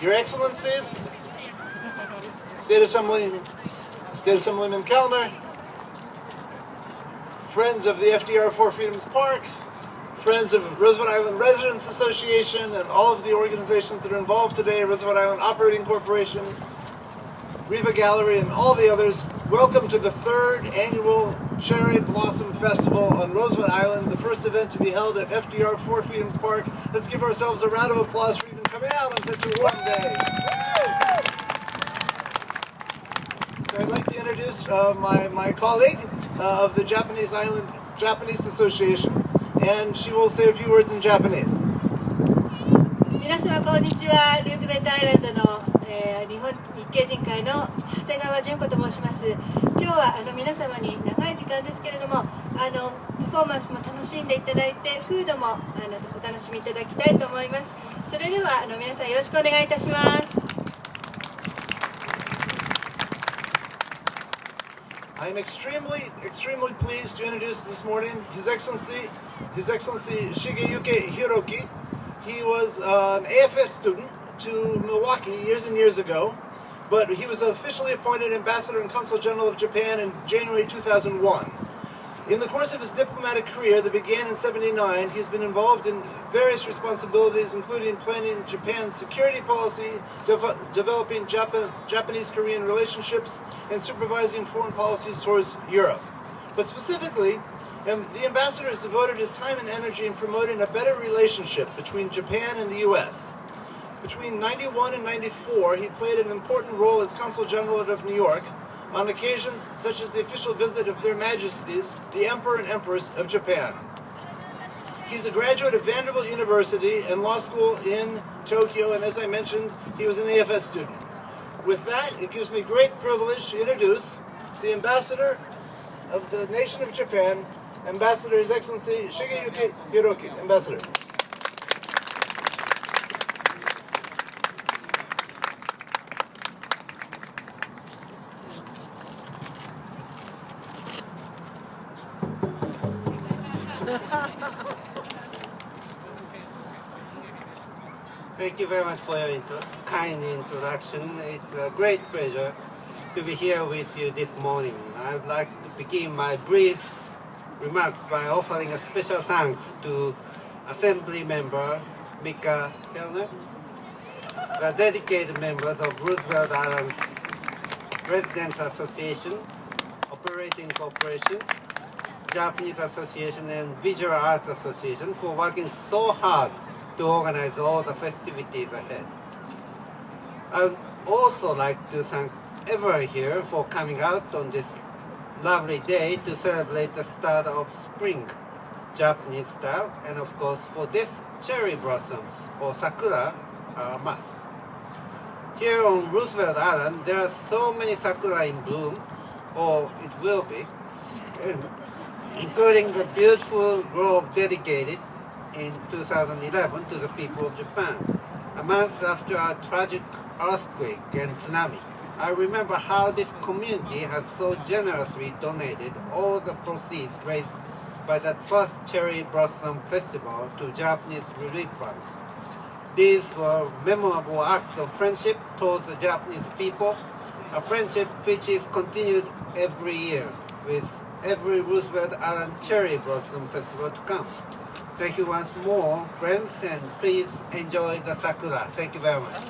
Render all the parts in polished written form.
Your Excellencies, State Assemblyman Kellner, friends of the FDR Four Freedoms Park, friends of Roosevelt Island Residents Association, and all of the organizations that are involved today, Roosevelt Island Operating Corporation, Riva Gallery, and all the others, welcome to the third annual Cherry Blossom Festival on Roosevelt Island, the first event to be held at FDR Four Freedoms Park. Let's give ourselves a round of applause for even coming out on such a warm day. So I'd like to introduce my colleague of the Japanese Association, and she will say a few words in Japanese. 皆様こんにちは。ルーズベルトアイランドの、日系人会の長谷川純子と申します。今日は皆様に長い時間ですけれども、パフォーマンスも楽しんでいただいて、フードもお楽しみいただきたいと思います。それでは皆さんよろしくお願いいたします。I am extremely pleased to introduce this morning His Excellency Shigeyuki Hiroki. He was an AFS student to Milwaukee years and years ago, but he was officially appointed Ambassador and Consul General of Japan in January 2001. In the course of his diplomatic career that began in '79, he's been involved in various responsibilities, including planning Japan's security policy, developing Japanese-Korean relationships, and supervising foreign policies towards Europe. But specifically, the ambassador has devoted his time and energy in promoting a better relationship between Japan and the U.S. Between '91 and '94, he played an important role as Consul General of New York on occasions such as the official visit of Their Majesties, the Emperor and Empress of Japan. He's a graduate of Vanderbilt University and law school in Tokyo, and as I mentioned, he was an AFS student. With that, it gives me great privilege to introduce the ambassador of the nation of Japan, Ambassador His Excellency Shigeyuki Hiroki. Ambassador. Thank you very much for your kind introduction. It's a great pleasure to be here with you this morning. I would like to begin my brief remarks by offering a special thanks to Assembly Member Mika Kellner, the dedicated members of Roosevelt Island's Residents Association, Operating Corporation, Japanese Association, and Visual Arts Association for working so hard to organize all the festivities ahead. I would also like to thank everyone here for coming out on this lovely day to celebrate the start of spring, Japanese style, and of course for this cherry blossoms or sakura are a must. Here on Roosevelt Island there are so many sakura in bloom, or it will be, including the beautiful grove dedicated in 2011 to the people of Japan, a month after a tragic earthquake and tsunami. I remember how this community has so generously donated all the proceeds raised by that first Cherry Blossom Festival to Japanese relief funds. These were memorable acts of friendship towards the Japanese people, a friendship which is continued every year with every Roosevelt Island Cherry Blossom Festival to come. Thank you once more, friends, and please enjoy the sakura. Thank you very much.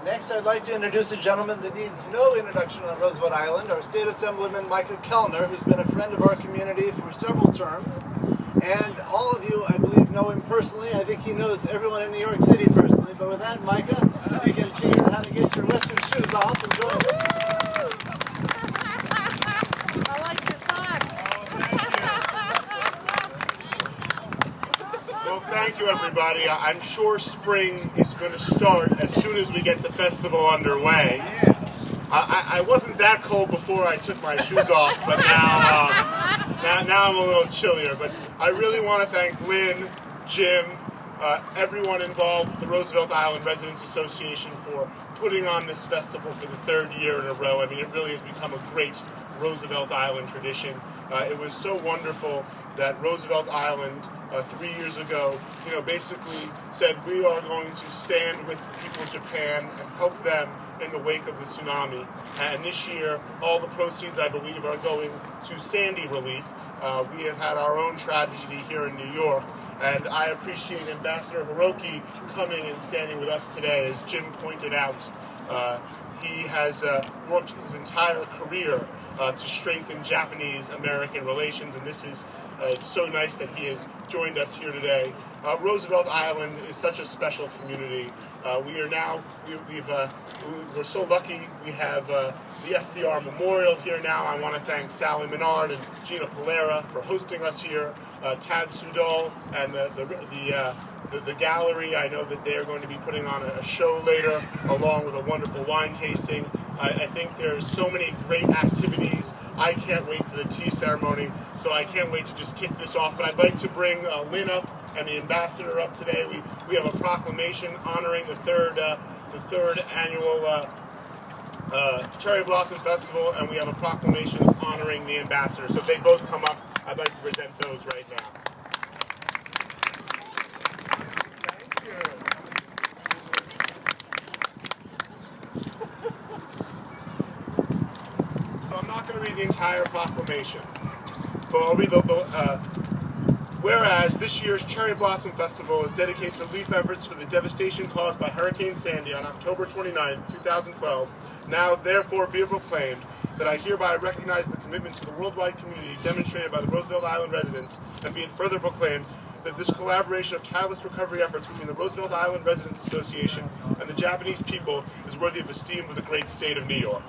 Next, I'd like to introduce a gentleman that needs no introduction on Roosevelt Island, our State Assemblyman Micah Kellner, who's been a friend of our community for several terms. And all of you, I believe, know him personally. I think he knows everyone in New York City personally. But with that, Micah, you can figure out how to get your Western shoes off and join us. I like your socks. Well, thank you, everybody. I'm sure spring is going to start as soon as we get the festival underway. I wasn't that cold before I took my shoes off, but now I'm a little chillier. But I really want to thank Lynn, Jim, everyone involved with the Roosevelt Island Residents Association for putting on this festival for the third year in a row. I mean, it really has become a great Roosevelt Island tradition. It was so wonderful that Roosevelt Island 3 years ago, basically said we are going to stand with the people of Japan and help them in the wake of the tsunami. And this year, all the proceeds, I believe, are going to Sandy relief. We have had our own tragedy here in New York, and I appreciate Ambassador Hiroki coming and standing with us today. As Jim pointed out, he has worked his entire career to strengthen Japanese-American relations, and this is so nice that he has joined us here today. Roosevelt Island is such a special community. We're so lucky we have the FDR Memorial here now. I want to thank Sally Menard and Gina Polera for hosting us here. Tad Sudol and the gallery. I know that they are going to be putting on a show later, along with a wonderful wine tasting. I think there's so many great activities. I can't wait for the tea ceremony, so I can't wait to just kick this off. But I'd like to bring Lynn up and the ambassador up today. We have a proclamation honoring the third annual Cherry Blossom Festival, and we have a proclamation honoring the ambassador. So if they both come up, I'd like to present those right now. Thank you. So I'm not going to read the entire proclamation, but I'll read whereas this year's Cherry Blossom Festival is dedicated to relief efforts for the devastation caused by Hurricane Sandy on October 29, 2012, now therefore be it proclaimed that I hereby recognize the commitment to the worldwide community demonstrated by the Roosevelt Island residents, and be it further proclaimed that this collaboration of tireless recovery efforts between the Roosevelt Island Residents Association and the Japanese people is worthy of esteem of the great state of New York.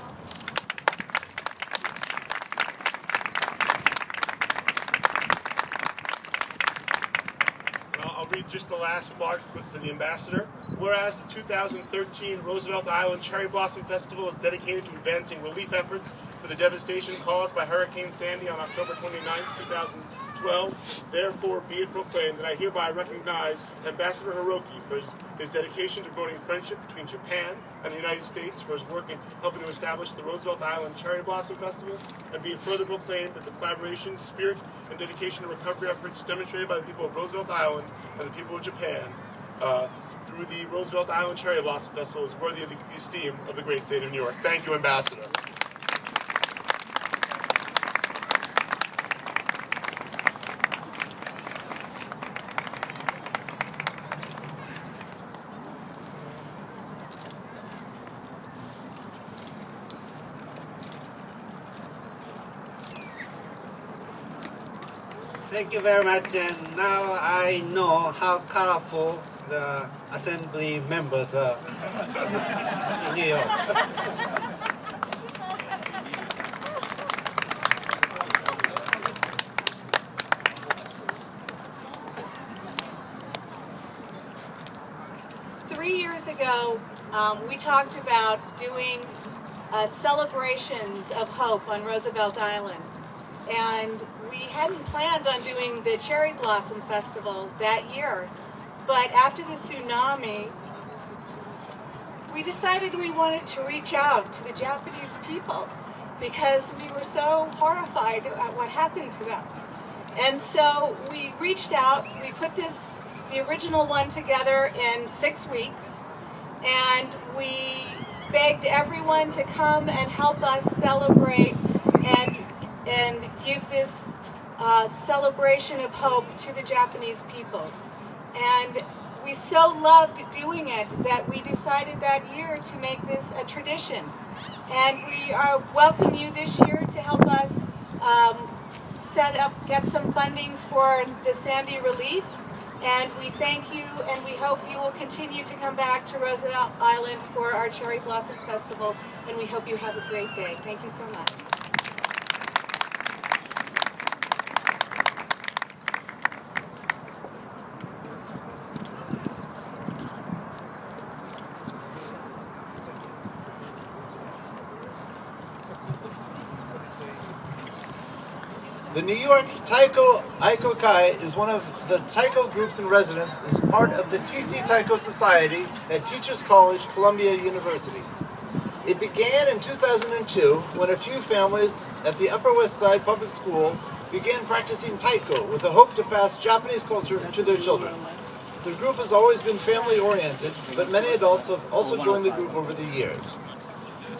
I'll read just the last part for the ambassador. Whereas the 2013 Roosevelt Island Cherry Blossom Festival is dedicated to advancing relief efforts for the devastation caused by Hurricane Sandy on October 29, 2012, therefore be it proclaimed that I hereby recognize Ambassador Hiroki for his dedication to promoting friendship between Japan and the United States, for his work in helping to establish the Roosevelt Island Cherry Blossom Festival, and be it further proclaimed that the collaboration, spirit, and dedication to recovery efforts demonstrated by the people of Roosevelt Island and the people of Japan through the Roosevelt Island Cherry Blossom Festival is worthy of the esteem of the great state of New York. Thank you, Ambassador. Thank you very much, and now I know how colorful the assembly members are in New York. Three years ago, we talked about doing celebrations of hope on Roosevelt Island. And we hadn't planned on doing the Cherry Blossom Festival that year. But after the tsunami, we decided we wanted to reach out to the Japanese people because we were so horrified at what happened to them. And so we reached out, we put the original one together in 6 weeks, and we begged everyone to come and help us celebrate and give this celebration of hope to the Japanese people. And we so loved doing it that we decided that year to make this a tradition. And we welcome you this year to help us get some funding for the Sandy relief. And we thank you, and we hope you will continue to come back to Roosevelt Island for our Cherry Blossom Festival, and we hope you have a great day. Thank you so much. The New York Taiko Aiko Kai is one of the taiko groups in residence as part of the TC Taiko Society at Teachers College, Columbia University. It began in 2002 when a few families at the Upper West Side Public School began practicing taiko with the hope to pass Japanese culture to their children. The group has always been family-oriented, but many adults have also joined the group over the years.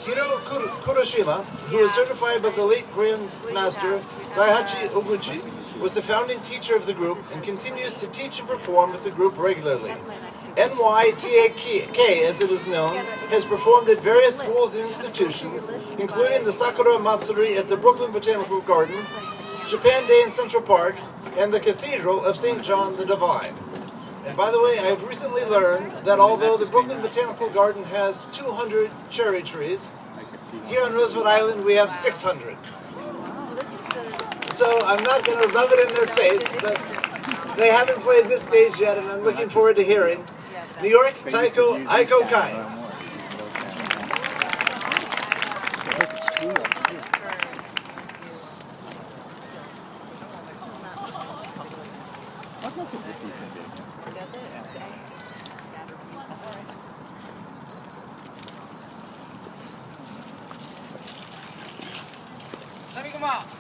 Hiro Kuroshima, who was certified by the late Grand Master Daihachi Oguchi, was the founding teacher of the group and continues to teach and perform with the group regularly. NYTAK, as it is known, has performed at various schools and institutions, including the Sakura Matsuri at the Brooklyn Botanical Garden, Japan Day in Central Park, and the Cathedral of St. John the Divine. And by the way, I've recently learned that although the Brooklyn Botanical Garden has 200 cherry trees, here on Roosevelt Island we have 600. So I'm not going to rub it in their face, but they haven't played this stage yet, and I'm looking forward to hearing New York Taiko Aiko Kai. Come on.